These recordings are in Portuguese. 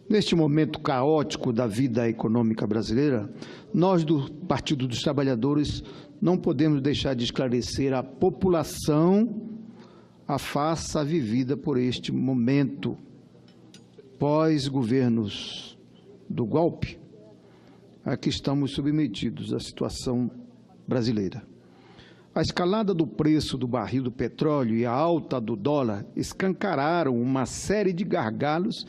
Neste momento caótico da vida econômica brasileira, nós do Partido dos Trabalhadores não podemos deixar de esclarecer à população a farsa vivida por este momento pós-governos do golpe a que estamos submetidos à situação brasileira. A escalada do preço do barril do petróleo e a alta do dólar escancararam uma série de gargalos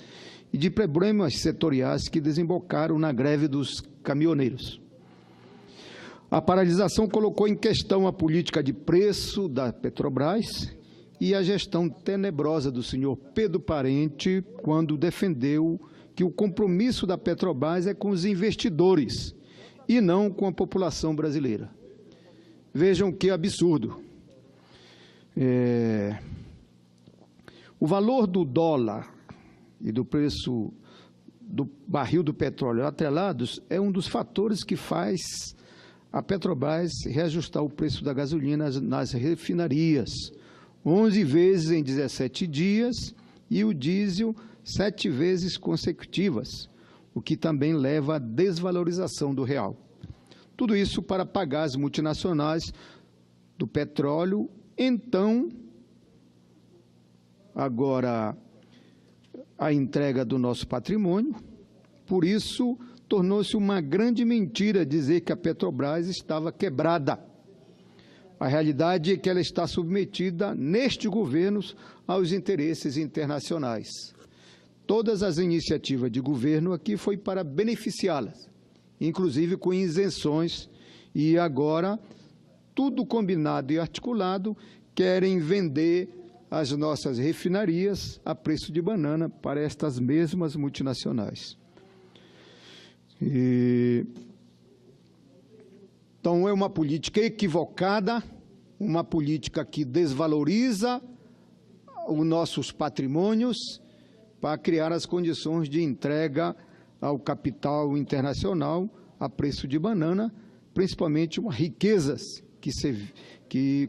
e de problemas setoriais que desembocaram na greve dos caminhoneiros. A paralisação colocou em questão a política de preço da Petrobras e a gestão tenebrosa do senhor Pedro Parente, quando defendeu que o compromisso da Petrobras é com os investidores e não com a população brasileira. Vejam que absurdo. O valor do dólar e do preço do barril do petróleo atrelados é um dos fatores que faz a Petrobras reajustar o preço da gasolina nas refinarias, 11 vezes em 17 dias, e o diesel 7 vezes consecutivas, o que também leva à desvalorização do real. Tudo isso para pagar as multinacionais do petróleo. Então, agora, a entrega do nosso patrimônio. Por isso, tornou-se uma grande mentira dizer que a Petrobras estava quebrada. A realidade é que ela está submetida, neste governo, aos interesses internacionais. Todas as iniciativas de governo aqui foi para beneficiá-las, inclusive com isenções, e agora, tudo combinado e articulado, querem vender as nossas refinarias a preço de banana para estas mesmas multinacionais. Então, é uma política equivocada, uma política que desvaloriza os nossos patrimônios para criar as condições de entrega ao capital internacional a preço de banana, principalmente riquezas que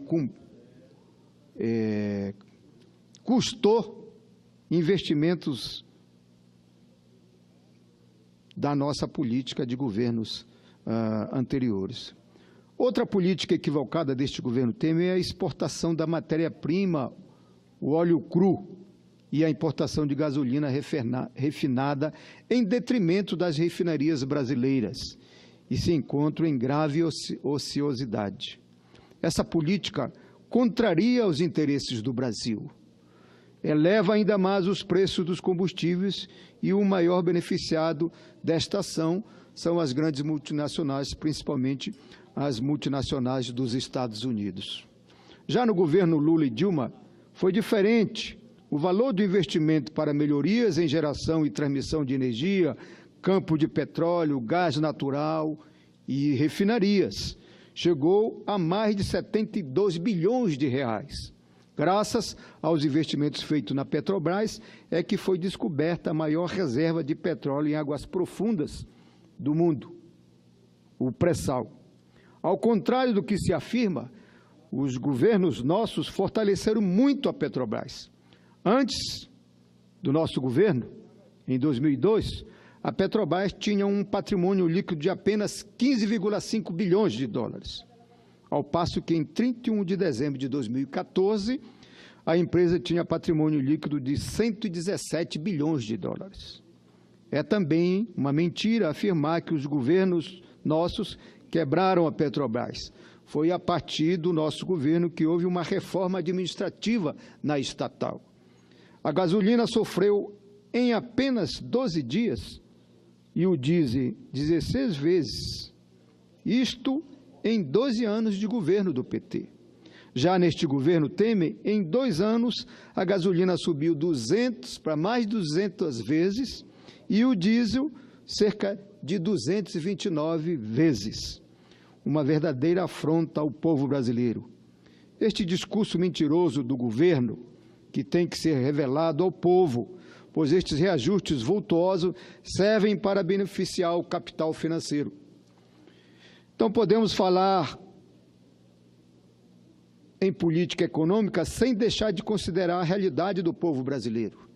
custou investimentos da nossa política de governos anteriores. Outra política equivocada deste governo Temer é a exportação da matéria-prima, o óleo cru, e a importação de gasolina refinada em detrimento das refinarias brasileiras, e se encontram em grave ociosidade. Essa política contraria os interesses do Brasil, eleva ainda mais os preços dos combustíveis, e o maior beneficiado desta ação são as grandes multinacionais, principalmente as multinacionais dos Estados Unidos. Já no governo Lula e Dilma foi diferente. O valor do investimento para melhorias em geração e transmissão de energia, campo de petróleo, gás natural e refinarias chegou a mais de 72 bilhões de reais. Graças aos investimentos feitos na Petrobras, é que foi descoberta a maior reserva de petróleo em águas profundas do mundo, o pré-sal. Ao contrário do que se afirma, os governos nossos fortaleceram muito a Petrobras. Antes do nosso governo, em 2002, a Petrobras tinha um patrimônio líquido de apenas 15,5 bilhões de dólares, ao passo que em 31 de dezembro de 2014, a empresa tinha patrimônio líquido de 117 bilhões de dólares. É também uma mentira afirmar que os governos nossos quebraram a Petrobras. Foi a partir do nosso governo que houve uma reforma administrativa na estatal. A gasolina sofreu em apenas 12 dias e o diesel 16 vezes. Isto em 12 anos de governo do PT. Já neste governo Temer, em 2 anos, a gasolina subiu 200 para mais de 200 vezes e o diesel cerca de 229 vezes. Uma verdadeira afronta ao povo brasileiro. Este discurso mentiroso do governo, que tem que ser revelado ao povo, pois estes reajustes vultuosos servem para beneficiar o capital financeiro. Então, podemos falar em política econômica sem deixar de considerar a realidade do povo brasileiro.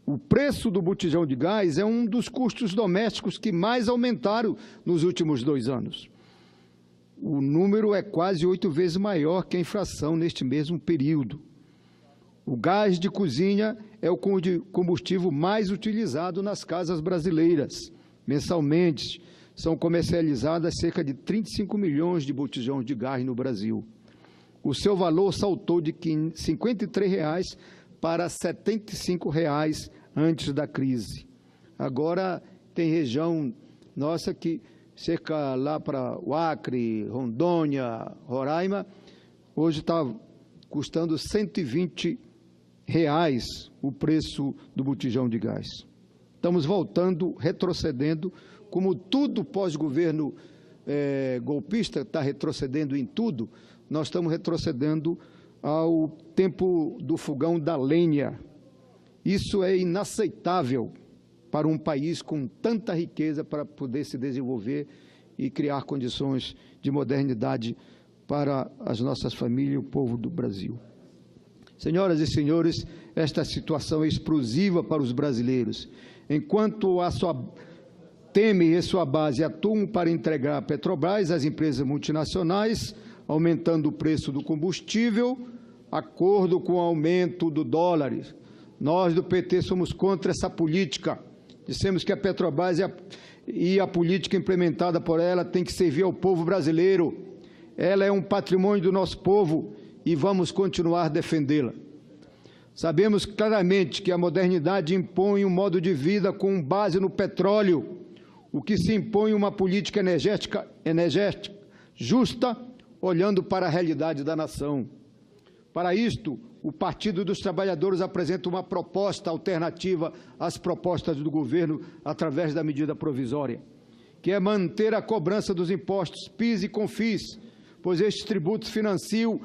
O preço do botijão de gás é um dos custos domésticos que mais aumentaram nos últimos 2 anos. O número é quase 8 vezes maior que a inflação neste mesmo período. O gás de cozinha é o combustível mais utilizado nas casas brasileiras. Mensalmente, são comercializadas cerca de 35 milhões de botijões de gás no Brasil. O seu valor saltou de R$ 53 para R$ 75 antes da crise. Agora tem região nossa que cerca lá para o Acre, Rondônia, Roraima, hoje está custando R$ 120 o preço do botijão de gás. Estamos voltando, retrocedendo, como tudo pós-governo golpista está retrocedendo em tudo, nós estamos retrocedendo ao tempo do fogão da lenha. Isso é inaceitável para um país com tanta riqueza para poder se desenvolver e criar condições de modernidade para as nossas famílias e o povo do Brasil. Senhoras e senhores, esta situação é explosiva para os brasileiros. Enquanto a sua Temer e sua base atuam para entregar a Petrobras às empresas multinacionais, aumentando o preço do combustível, acordo com o aumento do dólar. Nós do PT somos contra essa política. Dissemos que a Petrobras e a política implementada por ela tem que servir ao povo brasileiro. Ela é um patrimônio do nosso povo e vamos continuar a defendê-la. Sabemos claramente que a modernidade impõe um modo de vida com base no petróleo, o que se impõe uma política energética justa, olhando para a realidade da nação. Para isto, o Partido dos Trabalhadores apresenta uma proposta alternativa às propostas do governo através da medida provisória, que é manter a cobrança dos impostos PIS e CONFIS, pois estes tributos financiam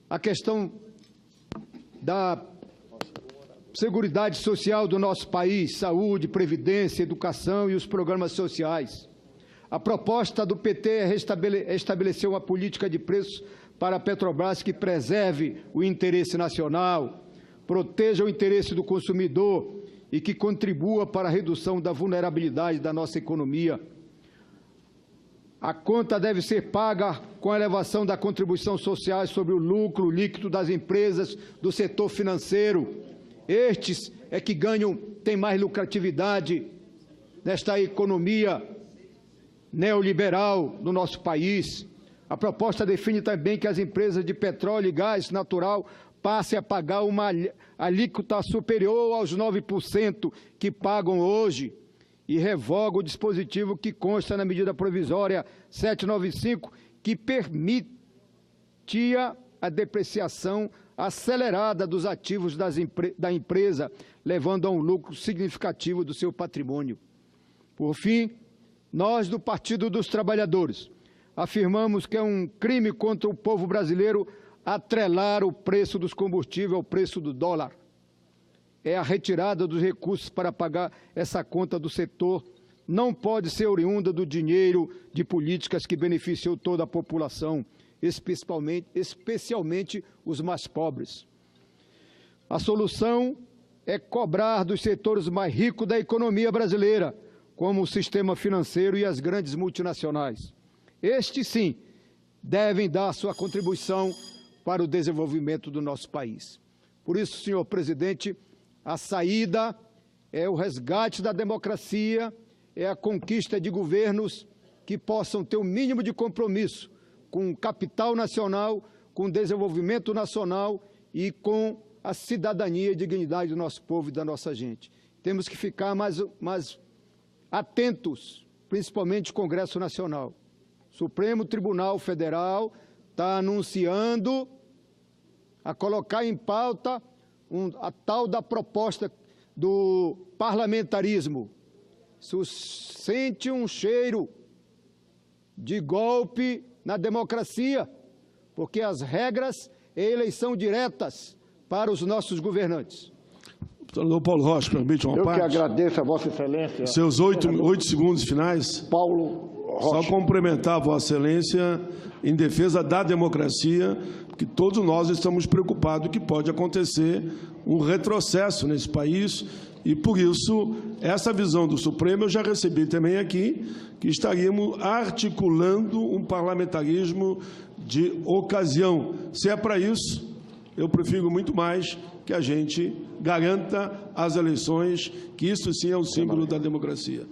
a questão da seguridade social do nosso país, saúde, previdência, educação e os programas sociais. A proposta do PT é estabelecer uma política de preços para a Petrobras que preserve o interesse nacional, proteja o interesse do consumidor e que contribua para a redução da vulnerabilidade da nossa economia. A conta deve ser paga com a elevação da contribuição social sobre o lucro líquido das empresas do setor financeiro. Estes é que têm mais lucratividade nesta economia neoliberal do nosso país. A proposta define também que as empresas de petróleo e gás natural passem a pagar uma alíquota superior aos 9% que pagam hoje e revoga o dispositivo que consta na medida provisória 795, que permitia a depreciação acelerada dos ativos da empresa, levando a um lucro significativo do seu patrimônio. Por fim, nós do Partido dos Trabalhadores afirmamos que é um crime contra o povo brasileiro atrelar o preço dos combustíveis ao preço do dólar. É a retirada dos recursos para pagar essa conta do setor não pode ser oriunda do dinheiro de políticas que beneficiam toda a população, especialmente os mais pobres. A solução é cobrar dos setores mais ricos da economia brasileira, como o sistema financeiro e as grandes multinacionais. Estes, sim, devem dar sua contribuição para o desenvolvimento do nosso país. Por isso, senhor presidente, a saída é o resgate da democracia, é a conquista de governos que possam ter o mínimo de compromisso com o capital nacional, com o desenvolvimento nacional e com a cidadania e dignidade do nosso povo e da nossa gente. Temos que ficar mais atentos, principalmente o Congresso Nacional. O Supremo Tribunal Federal está anunciando a colocar em pauta a tal da proposta do parlamentarismo. Isso sente um cheiro de golpe na democracia, porque as regras é eleição diretas para os nossos governantes. Senador Paulo Rocha, permite uma parte? Eu que agradeço a Vossa Excelência. Seus 8 segundos finais. Paulo Rocha. Só cumprimentar a Vossa Excelência em defesa da democracia, que todos nós estamos preocupados que pode acontecer um retrocesso nesse país e, por isso, essa visão do Supremo eu já recebi também aqui, que estaríamos articulando um parlamentarismo de ocasião. Se é para isso, eu prefiro muito mais que a gente garanta as eleições, que isso sim é o símbolo da democracia.